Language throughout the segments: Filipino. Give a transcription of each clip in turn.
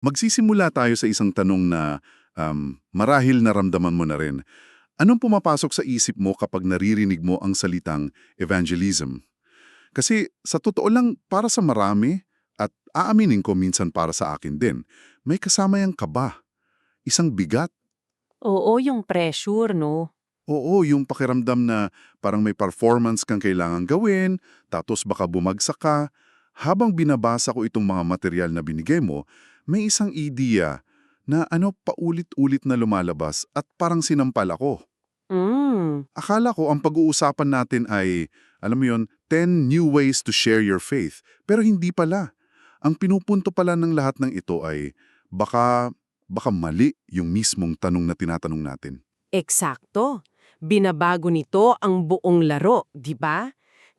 Magsisimula tayo sa isang tanong na marahil naramdaman mo na rin. Anong pumapasok sa isip mo kapag naririnig mo ang salitang evangelism? Kasi sa totoo lang, para sa marami, at aaminin ko minsan para sa akin din, may kasama yung kaba, isang bigat. Oo, yung pressure, no? Oo, yung pakiramdam na parang may performance kang kailangan gawin, tapos baka bumagsak ka. Habang binabasa ko itong mga material na binigay mo, may isang ideya na paulit-ulit na lumalabas at parang sinampal ako. Mm, Akala ko ang pag-uusapan natin ay, alam mo yon, 10 new ways to share your faith. Pero hindi pala. Ang pinupunto pala ng lahat ng ito ay baka mali yung mismong tanong na tinatanong natin. eksakto. Binabago nito ang buong laro, di ba?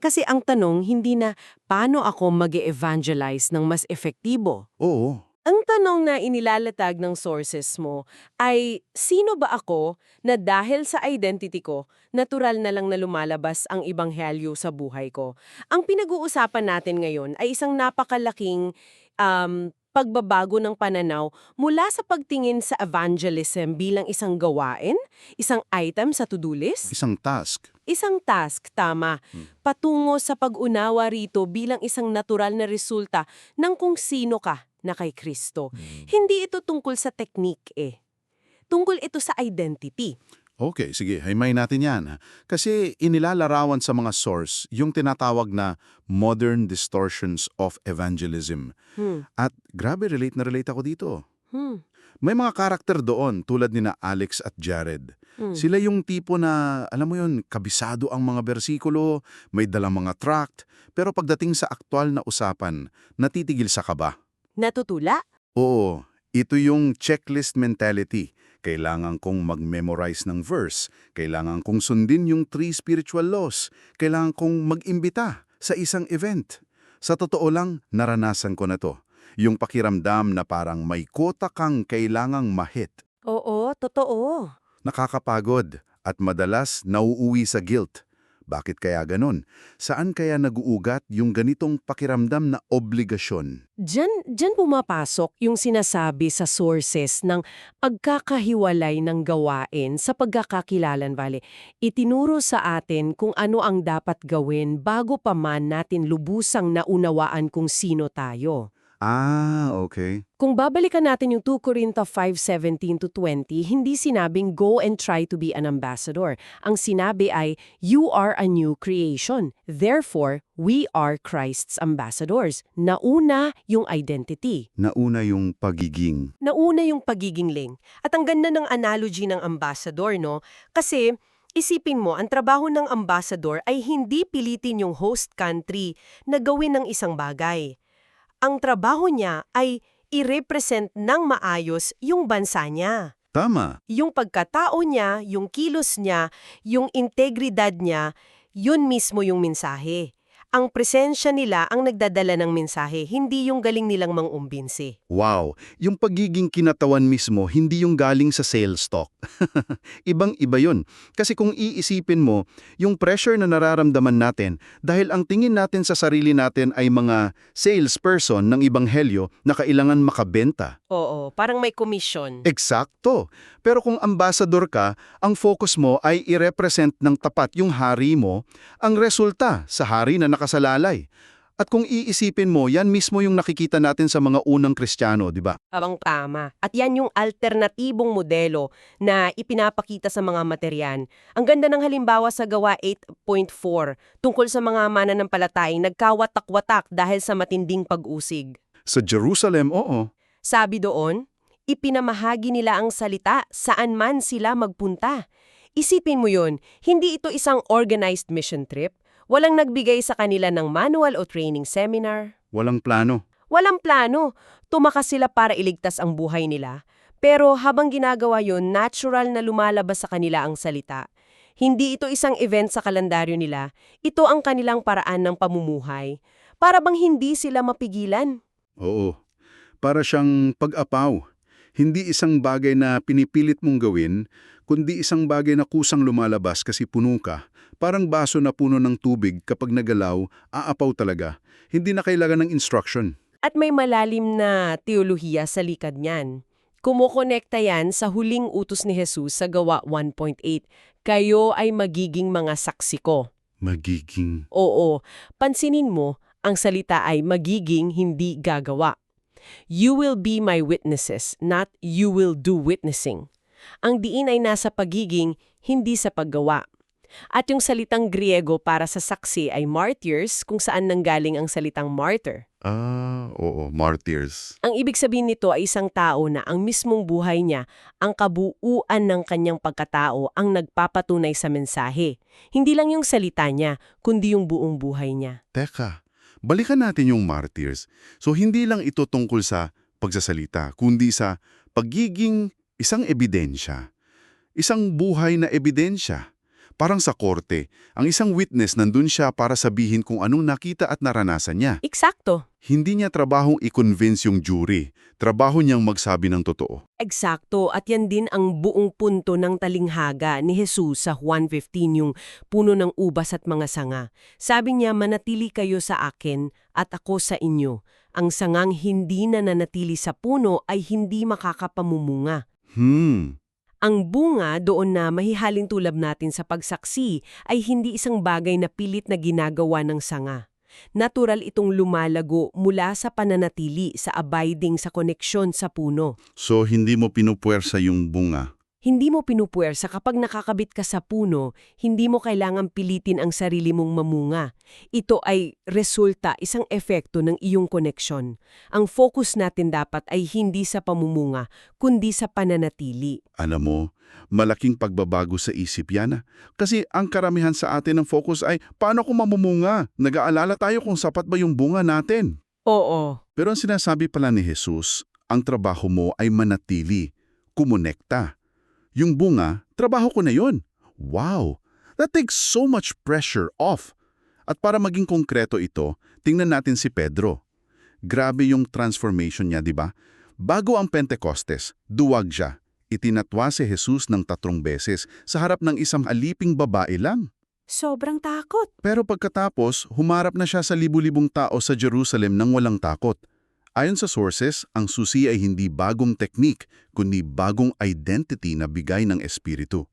Kasi ang tanong hindi na paano ako mag-evangelize ng mas efektibo. Oo, Ang tanong na inilalatag ng sources mo ay sino ba ako na dahil sa identity ko, natural na lang na lumalabas ang ibanghelyo sa buhay ko. Ang pinag-uusapan natin ngayon ay isang napakalaking pagbabago ng pananaw mula sa pagtingin sa evangelism bilang isang gawain, isang item sa to-do list, isang task. isang task, tama, patungo sa pag-unawa rito bilang isang natural na resulta ng kung sino ka na kay Kristo. Hindi ito tungkol sa technique eh. Tungkol ito sa identity. Okay, sige, haymay natin yan. Kasi inilalarawan sa mga source yung tinatawag na modern distortions of evangelism. Hmm. At grabe, relate na relate ako dito. Hmm. May mga karakter doon tulad ni na Alex at Jared. Hmm. Sila yung tipo na, alam mo yun, kabisado ang mga bersikulo, may dalang mga tract, pero pagdating sa aktwal na usapan, natitigil sa kaba. Natutula? Oo, ito yung checklist mentality. Kailangan kong mag-memorize ng verse, kailangan kong sundin yung 3 spiritual laws, kailangan kong mag-imbita sa isang event. Sa totoo lang, naranasan ko na to. Yung pakiramdam na parang may kota kang kailangang mahit. Oo, totoo. Nakakapagod at madalas nauuwi sa guilt. Bakit kaya ganon? Saan kaya naguugat yung ganitong pakiramdam na obligasyon? Diyan pumapasok yung sinasabi sa sources ng pagkakahiwalay ng gawain sa pagkakakilalan, Vale. Itinuro sa atin kung ano ang dapat gawin bago pa man natin lubusang naunawaan kung sino tayo. Ah, okay. Kung babalikan natin yung 2 Corinto 5:17-20, hindi sinabing go and try to be an ambassador. Ang sinabi ay, you are a new creation. Therefore, we are Christ's ambassadors. Nauna yung identity. Nauna yung pagiging. Nauna yung pagiging ling. At ang ganda ng analogy ng ambassador, no? Kasi, isipin mo, ang trabaho ng ambassador ay hindi pilitin yung host country na gawin ng isang bagay. Ang trabaho niya ay i-represent ng maayos yung bansa niya. Tama. Yung pagkatao niya, yung kilos niya, yung integridad niya, yun mismo yung mensahe. Ang presensya nila ang nagdadala ng mensahe, hindi yung galing nilang mangumbinsi. Wow, yung pagiging kinatawan mismo, hindi yung galing sa sales talk. Ibang-iba yun. Kasi kung iisipin mo, yung pressure na nararamdaman natin dahil ang tingin natin sa sarili natin ay mga salesperson ng ibanghelyo na kailangan makabenta. Oo, parang may commission. Eksakto. Pero kung ambassador ka, ang focus mo ay i-represent ng tapat yung hari mo, ang resulta sa hari na nakasalalay. At kung iisipin mo, yan mismo yung nakikita natin sa mga unang Kristiyano, di ba? Abang tama. At yan yung alternatibong modelo na ipinapakita sa mga materyan. Ang ganda ng halimbawa sa Gawa 8.4 tungkol sa mga mananampalatayang nagkawatak-watak dahil sa matinding pag-usig. Sa Jerusalem, oo. Sabi doon, ipinamahagi nila ang salita saan man sila magpunta. Isipin mo yun, hindi ito isang organized mission trip. Walang nagbigay sa kanila ng manual o training seminar. Walang plano. Walang plano. Tumakas sila para iligtas ang buhay nila. Pero habang ginagawa yun, natural na lumalabas sa kanila ang salita. Hindi ito isang event sa kalendaryo nila. Ito ang kanilang paraan ng pamumuhay. Para bang hindi sila mapigilan. Oo. Para siyang pag-apaw. Hindi isang bagay na pinipilit mong gawin, kundi isang bagay na kusang lumalabas kasi puno ka. Parang baso na puno ng tubig kapag nagalaw, aapaw talaga. Hindi na kailangan ng instruction. At may malalim na teolohiya sa likod niyan. Kumukonekta yan sa huling utos ni Jesus sa Gawa 1.8, kayo ay magiging mga saksi ko. Magiging... Oo, pansinin mo, ang salita ay magiging hindi gagawa. You will be my witnesses, not you will do witnessing. Ang diin ay nasa pagiging, hindi sa paggawa. At yung salitang Griego para sa saksi ay martyrs, kung saan nanggaling ang salitang martyr. Oo, martyrs. Ang ibig sabihin nito ay isang tao na ang mismong buhay niya, ang kabuuan ng kanyang pagkatao ang nagpapatunay sa mensahe. Hindi lang yung salita niya, kundi yung buong buhay niya. Teka, balikan natin yung martyrs. So hindi lang ito tungkol sa pagsasalita, kundi sa pagiging isang ebidensya. Isang buhay na ebidensya. Parang sa korte, ang isang witness nandun siya para sabihin kung anong nakita at naranasan niya. Eksakto. Hindi niya trabahong i-convince yung jury. Trabaho niyang magsabi ng totoo. Eksakto, at yan din ang buong punto ng talinghaga ni Jesus sa Juan 15, yung puno ng ubas at mga sanga. Sabi niya, manatili kayo sa akin at ako sa inyo. Ang sangang hindi nananatili sa puno ay hindi makakapamumunga. Ang bunga doon na mahihaling tulad natin sa pagsaksi ay hindi isang bagay na pilit na ginagawa ng sanga. Natural itong lumalago mula sa pananatili, sa abiding, sa koneksyon sa puno. So hindi mo pinupuwersa yung bunga. Hindi mo pinupuwersa kapag nakakabit ka sa puno, hindi mo kailangang pilitin ang sarili mong mamunga. Ito ay resulta, isang epekto ng iyong koneksyon. Ang focus natin dapat ay hindi sa pamumunga, kundi sa pananatili. Alam mo, malaking pagbabago sa isip yan. Kasi ang karamihan sa atin ng focus ay paano kung mamumunga? Nag-aalala tayo kung sapat ba yung bunga natin. Oo. Pero ang sinasabi pala ni Jesus, ang trabaho mo ay manatili, kumonekta. Yung bunga, trabaho ko na yun. Wow! That takes so much pressure off. At para maging konkreto ito, tingnan natin si Pedro. Grabe yung transformation niya, di ba? Bago ang Pentecostes, duwag siya. Itinatwa si Jesus ng 3 beses sa harap ng isang aliping babae lang. Sobrang takot. Pero pagkatapos, humarap na siya sa libu-libong tao sa Jerusalem nang walang takot. Ayon sa sources, ang susi ay hindi bagong teknik, kundi bagong identity na bigay ng Espiritu.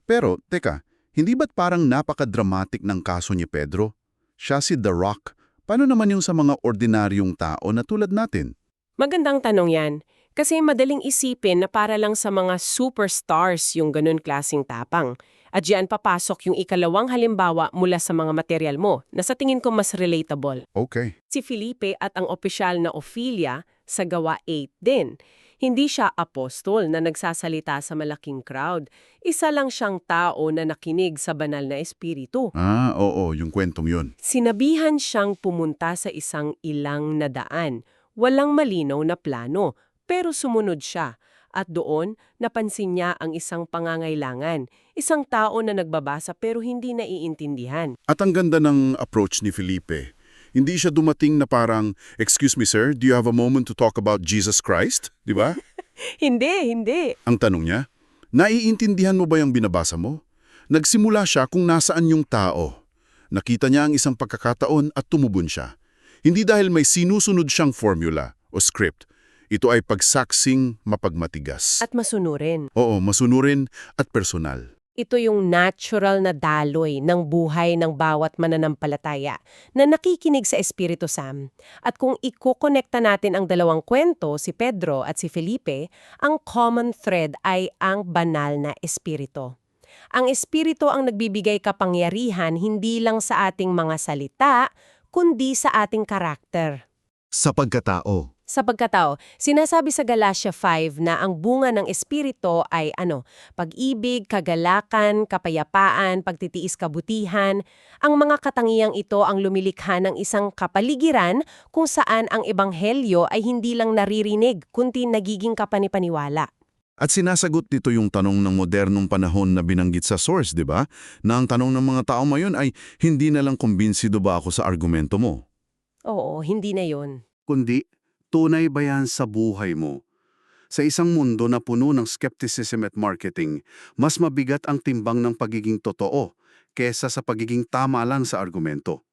Pero, teka, hindi ba't parang napaka-dramatic ng kaso ni Pedro? Siya si The Rock. Paano naman yung sa mga ordinaryong tao na tulad natin? Magandang tanong yan. Kasi madaling isipin na para lang sa mga superstars yung ganun klaseng tapang. At diyan papasok yung ikalawang halimbawa mula sa mga material mo na sa tingin ko mas relatable. Okay. Si Felipe at ang opisyal na Ofelia sa Gawa 8 din. Hindi siya apostol na nagsasalita sa malaking crowd. Isa lang siyang tao na nakinig sa banal na espiritu. Oo, yung kwentong yun. Sinabihan siyang pumunta sa isang ilang na daan. Walang malinaw na plano, pero sumunod siya. At doon, napansin niya ang isang pangangailangan. Isang tao na nagbabasa pero hindi naiintindihan. At ang ganda ng approach ni Felipe. Hindi siya dumating na parang, "Excuse me sir, do you have a moment to talk about Jesus Christ?" Di ba? Hindi. Ang tanong niya, naiintindihan mo ba yung binabasa mo? Nagsimula siya kung nasaan yung tao. Nakita niya ang isang pagkakataon at tumubon siya. Hindi dahil may sinusunod siyang formula o script. Ito ay pagsaksing mapagmatigas. At masunurin. Oo, masunurin at personal. Ito yung natural na daloy ng buhay ng bawat mananampalataya na nakikinig sa Espiritu Sam. At kung ikokonekta natin ang dalawang kwento, si Pedro at si Felipe, ang common thread ay ang banal na Espiritu. Ang Espiritu ang nagbibigay kapangyarihan hindi lang sa ating mga salita, kundi sa ating karakter. Sa pagkatao. Sa pagkatao, sinasabi sa Galatia 5 na ang bunga ng Espiritu ay pag-ibig, kagalakan, kapayapaan, pagtitiis, kabutihan. Ang mga katangiang ito ang lumilikha ng isang kapaligiran kung saan ang ebanghelyo ay hindi lang naririnig, kundi nagiging kapanipaniwala. At sinasagot nito yung tanong ng modernong panahon na binanggit sa source, di ba? Na ang tanong ng mga tao ngayon ay, hindi na lang kumbinsido ba ako sa argumento mo? Oo, hindi na yon. Kundi, tunay ba yan sa buhay mo? Sa isang mundo na puno ng skepticism at marketing, mas mabigat ang timbang ng pagiging totoo kesa sa pagiging tama lang sa argumento.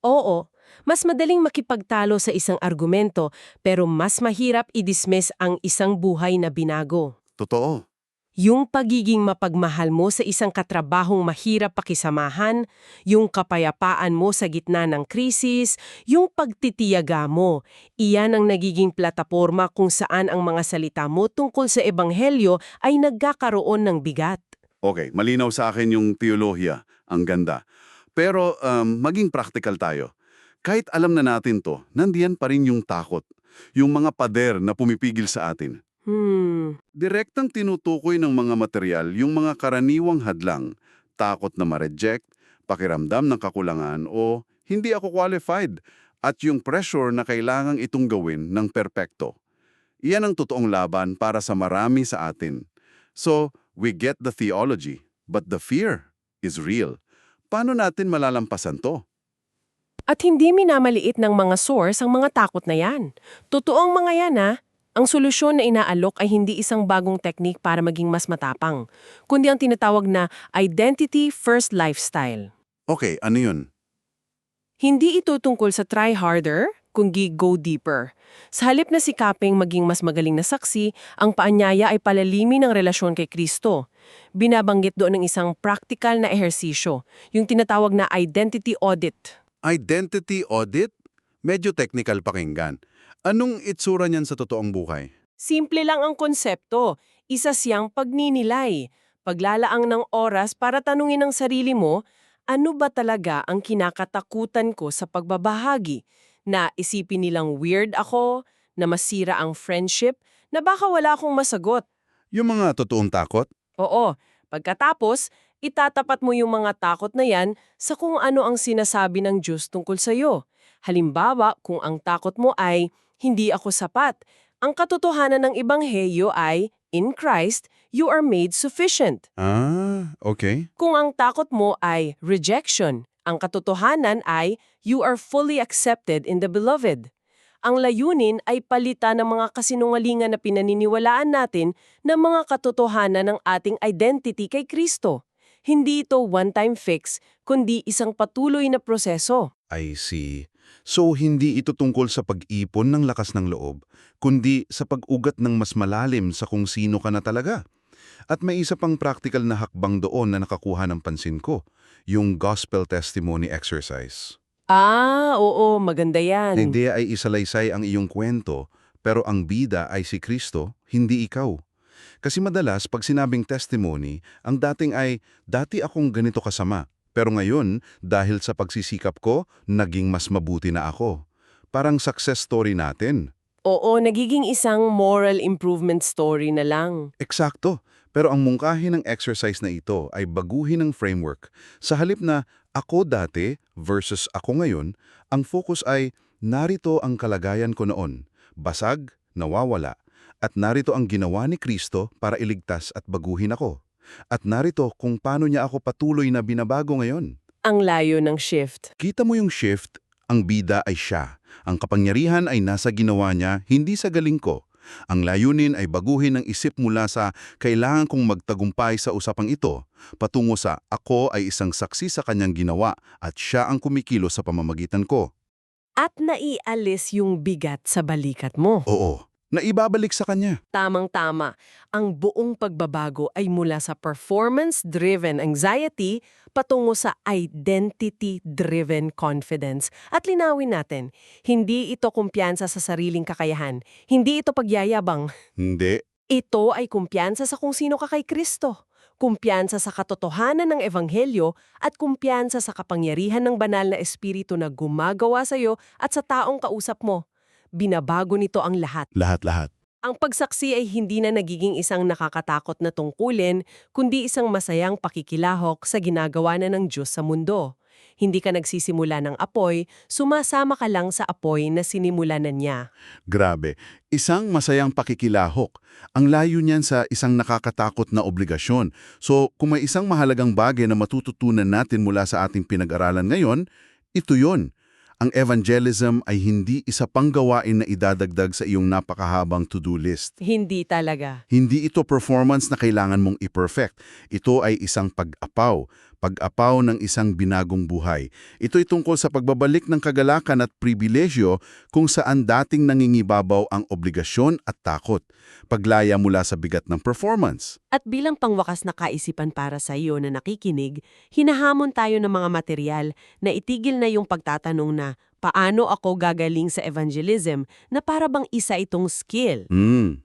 Oo, Mas madaling makipagtalo sa isang argumento pero mas mahirap i-dismiss ang isang buhay na binago. Totoo. Yung pagiging mapagmahal mo sa isang katrabahong mahirap pakisamahan, yung kapayapaan mo sa gitna ng krisis, yung pagtitiyaga mo, iyan ang nagiging plataporma kung saan ang mga salita mo tungkol sa ebanghelyo ay nagkakaroon ng bigat. Okay, malinaw sa akin yung teolohiya. Ang ganda. Pero maging practical tayo. Kahit alam na natin to, nandiyan pa rin yung takot. Yung mga pader na pumipigil sa atin. Direktang tinutukoy ng mga material yung mga karaniwang hadlang, takot na ma-reject, pakiramdam ng kakulangan o hindi ako qualified, at yung pressure na kailangang itong gawin ng perpekto. Iyan ang totoong laban para sa marami sa atin. So, we get the theology, but the fear is real. Paano natin malalampasan to? At hindi minamaliit ng mga source ang mga takot na yan. Totoong mga yan Ang solusyon na inaalok ay hindi isang bagong teknik para maging mas matapang, kundi ang tinatawag na identity-first lifestyle. Okay, ano yun? Hindi ito tungkol sa try harder, kundi go deeper. Sa halip na sikaping maging mas magaling na saksi, ang paanyaya ay palalimin ng relasyon kay Kristo. Binabanggit doon ng isang practical na ehersisyo, yung tinatawag na identity audit. Identity audit? Medyo technical pakinggan. Anong itsura niyan sa totoong buhay? Simple lang ang konsepto, isa siyang pagninilay. Paglalaang ng oras para tanungin ang sarili mo, ano ba talaga ang kinakatakutan ko sa pagbabahagi? Na isipin nilang weird ako, na masira ang friendship, na baka wala akong masagot. Yung mga totoong takot? Oo, pagkatapos, itatapat mo yung mga takot na yan sa kung ano ang sinasabi ng Diyos tungkol sa'yo. Halimbawa, kung ang takot mo ay, hindi ako sapat, ang katotohanan ng Ebanghelyo ay, in Christ, you are made sufficient. Okay. Kung ang takot mo ay rejection, ang katotohanan ay, you are fully accepted in the Beloved. Ang layunin ay palitan ng mga kasinungalingan na pinaniniwalaan natin ng mga katotohanan ng ating identity kay Kristo. Hindi ito one-time fix, kundi isang patuloy na proseso. I see. So, hindi ito tungkol sa pag-ipon ng lakas ng loob, kundi sa pag-ugat ng mas malalim sa kung sino ka na talaga. At may isa pang practical na hakbang doon na nakakuha ng pansin ko, yung gospel testimony exercise. Oo, maganda yan. Na ideya ay isalaysay ang iyong kwento, pero ang bida ay si Kristo, hindi ikaw. Kasi madalas, pag sinabing testimony, ang dating ay, dati akong ganito kasama. Pero ngayon, dahil sa pagsisikap ko, naging mas mabuti na ako. Parang success story natin. Oo, nagiging isang moral improvement story na lang. Eksakto. Pero ang mungkahi ng exercise na ito ay baguhin ang framework. Sa halip na ako dati versus ako ngayon, ang focus ay narito ang kalagayan ko noon, basag, nawawala, at narito ang ginawa ni Kristo para iligtas at baguhin ako. At narito kung paano niya ako patuloy na binabago ngayon. Ang layo ng shift. Kita mo yung shift, ang bida ay siya. Ang kapangyarihan ay nasa ginawa niya, hindi sa galing ko. Ang layunin ay baguhin ang isip mula sa kailangan kong magtagumpay sa usapang ito, patungo sa ako ay isang saksi sa kanyang ginawa at siya ang kumikilos sa pamamagitan ko. At naialis yung bigat sa balikat mo. Oo, na ibabalik sa kanya. Tamang-tama, ang buong pagbabago ay mula sa performance-driven anxiety patungo sa identity-driven confidence. At linawin natin, hindi ito kumpiyansa sa sariling kakayahan, hindi ito pagyayabang. Hindi. Ito ay kumpiyansa sa kung sino ka kay Kristo. Kumpiyansa sa katotohanan ng Ebanghelyo at kumpiyansa sa kapangyarihan ng banal na espiritu na gumagawa sa iyo at sa taong kausap mo. Binabago nito ang lahat. Lahat-lahat. Ang pagsaksi ay hindi na nagiging isang nakakatakot na tungkulin, kundi isang masayang pakikilahok sa ginagawa na ng Diyos sa mundo. Hindi ka nagsisimula ng apoy, sumasama ka lang sa apoy na sinimulan na niya. Grabe. Isang masayang pakikilahok. Ang layo niyan sa isang nakakatakot na obligasyon. So, kung may isang mahalagang bagay na matututunan natin mula sa ating pinag-aralan ngayon, ito yon. Ang evangelism ay hindi isa pang gawain na idadagdag sa iyong napakahabang to-do list. Hindi talaga. Hindi ito performance na kailangan mong i-perfect. Ito ay isang pag-apaw, pag-apaw ng isang binagong buhay. Ito'y tungkol sa pagbabalik ng kagalakan at pribilehyo kung saan dating nangingibabaw ang obligasyon at takot, paglaya mula sa bigat ng performance. At bilang pangwakas na kaisipan para sa iyo na nakikinig, hinahamon tayo ng mga material na itigil na yung pagtatanong na paano ako gagaling sa evangelism na para bang isa itong skill.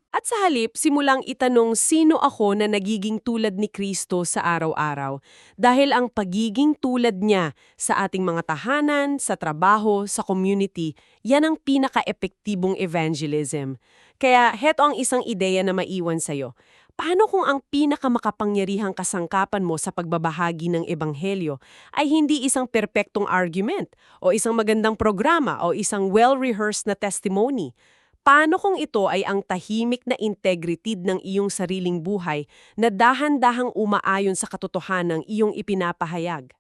At sa halip, simulang itanong sino ako na nagiging tulad ni Kristo sa araw-araw dahil ang pagiging tulad niya sa ating mga tahanan, sa trabaho, sa community, yan ang pinaka-epektibong evangelism. Kaya heto ang isang ideya na maiwan sa'yo. Paano kung ang pinakamakapangyarihang kasangkapan mo sa pagbabahagi ng ebanghelyo ay hindi isang perpektong argument o isang magandang programa o isang well-rehearsed na testimony? Paano kung ito ay ang tahimik na integrity ng iyong sariling buhay na dahan-dahang umaayon sa katotohanan ng iyong ipinapahayag?